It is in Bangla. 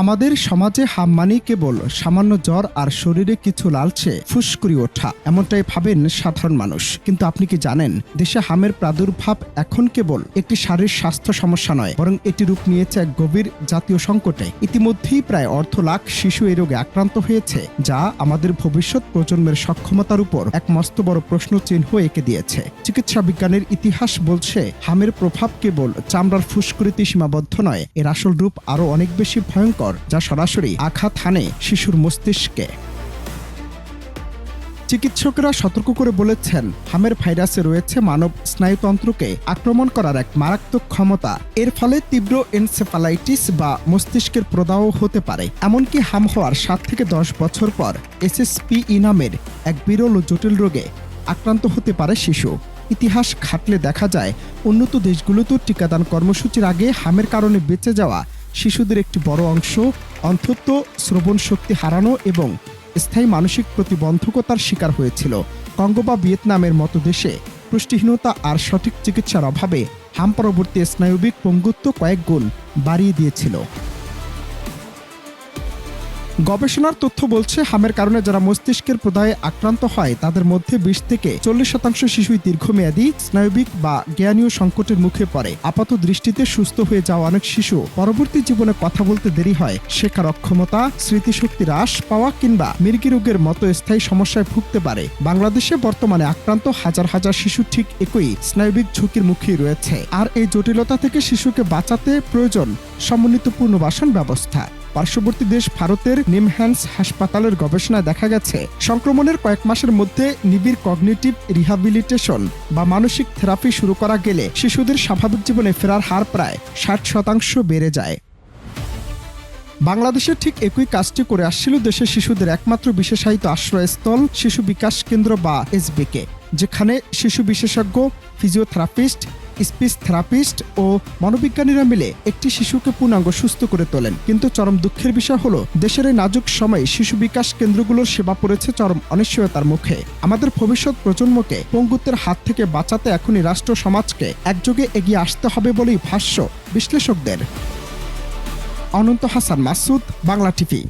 আমাদের সমাজে হাম মানেই কেবল সামান্য জ্বর আর শরীরে কিছু লালচে ফুসকুড়ি ওঠা, এমনটাই ভাবেন সাধারণ মানুষ। কিন্তু আপনি কি জানেন, দেশে হামের প্রাদুর্ভাব এখন কেবল একটি শারীরিক স্বাস্থ্য সমস্যা নয়, বরং এটি রূপ নিয়েছে এক গভীর জাতীয় সংকটে। ইতিমধ্যেই প্রায় অর্ধ লাখ শিশু এই রোগে আক্রান্ত হয়েছে, যা আমাদের ভবিষ্যৎ প্রজন্মের সক্ষমতার উপর এক মস্ত বড় প্রশ্ন চিহ্ন এঁকে দিয়েছে। চিকিৎসা বিজ্ঞানের ইতিহাস বলছে, হামের প্রভাব কেবল চামড়ার ফুসকুড়িতে সীমাবদ্ধ নয়, এর আসল রূপ আরও অনেক বেশি ভয়ঙ্কর, যা সরাসরি আঘাত হানে শিশুর মস্তিষ্কে। চিকিৎসকেরা সতর্ক করে বলেছেন, হামের ভাইরাসে রয়েছে মানব স্নায়ুতন্ত্রকে আক্রমণ করার এক মারাত্মক ক্ষমতা। এর ফলে তীব্র এনসেফালাইটিস বা মস্তিষ্কের প্রদাহ হতে পারে। এমনকি হাম হওয়ার 7 থেকে 10 বছর পর SSPE নামের এক বিরল ও জটিল রোগে আক্রান্ত হতে পারে শিশু। ইতিহাস ঘাটলে দেখা যায়, উন্নত দেশগুলোতেও টিকাদান কর্মসূচির আগে হামের কারণে বেঁচে যাওয়া শিশুদের একটি বড় অংশ অন্তত শ্রবণ শক্তি হারানো এবং স্থায়ী মানসিক প্রতিবন্ধকতার শিকার হয়েছিল। কঙ্গো বা ভিয়েতনামের মতো দেশে পুষ্টিহীনতা আর সঠিক চিকিৎসার অভাবে হাম পরবর্তী স্নায়বিক পঙ্গুত্ব কয়েক গুণ বাড়িয়ে দিয়েছিল। গবেষণার তথ্য বলছে, হামের কারণে যারা মস্তিষ্কের প্রদাহে আক্রান্ত হয় তাদের মধ্যে 20 থেকে 40% শিশুই দীর্ঘমেয়াদী স্নায়বিক বা জ্ঞানীয় সংকটের মুখে পড়ে। আপাত দৃষ্টিতে সুস্থ হয়ে যাওয়া অনেক শিশু পরবর্তী জীবনে কথা বলতে দেরি হয়, শেখার অক্ষমতা, স্মৃতিশক্তি হ্রাস পাওয়া কিংবা মৃগী রোগের মতো স্থায়ী সমস্যায় ভুগতে পারে। বাংলাদেশে বর্তমানে আক্রান্ত হাজার হাজার শিশু ঠিক একই স্নায়বিক ঝুঁকির মুখেই রয়েছে। আর এই জটিলতা থেকে শিশুকে বাঁচাতে প্রয়োজন সমন্বিত পুনর্বাসন ব্যবস্থা। পার্শ্ববর্তী দেশ ভারতের নিমহ্যান্স হাসপাতালের গবেষণায় দেখা গেছে, সংক্রমণের কয়েক মাসের মধ্যে নিবিড় কগনিটিভ রিহ্যাবিলিটেশন বা মানসিক থেরাপি শুরু করা গেলে শিশুদের স্বাভাবিক জীবনে ফেরার হার প্রায় 60% বেড়ে যায়। বাংলাদেশে ঠিক একই কাজটি করে আসছিল দেশের শিশুদের একমাত্র বিশেষায়িত আশ্রয়স্থল শিশু বিকাশ কেন্দ্র বা SBK, যেখানে শিশু বিশেষজ্ঞ, ফিজিওথেরাপিস্ট, স্পিচ থেরাপিস্ট ও মনোবিজ্ঞানীরা মিলে একটি শিশুকে পূর্ণাঙ্গ সুস্থ করে তোলেন। কিন্তু চরম দুঃখের বিষয় হলো, দেশের এই নাজুক সময়ে শিশু বিকাশ কেন্দ্রগুলোর সেবা পড়েছে চরম অনিশ্চয়তার মুখে। আমাদের ভবিষ্যৎ প্রজন্মকে পঙ্গুত্বের হাত থেকে বাঁচাতে এখনই রাষ্ট্র সমাজকে একযোগে এগিয়ে আসতে হবে বলেই ভাষ্য বিশ্লেষকদের। অনন্ত হাসান মাসুদ, বাংলা টিভি।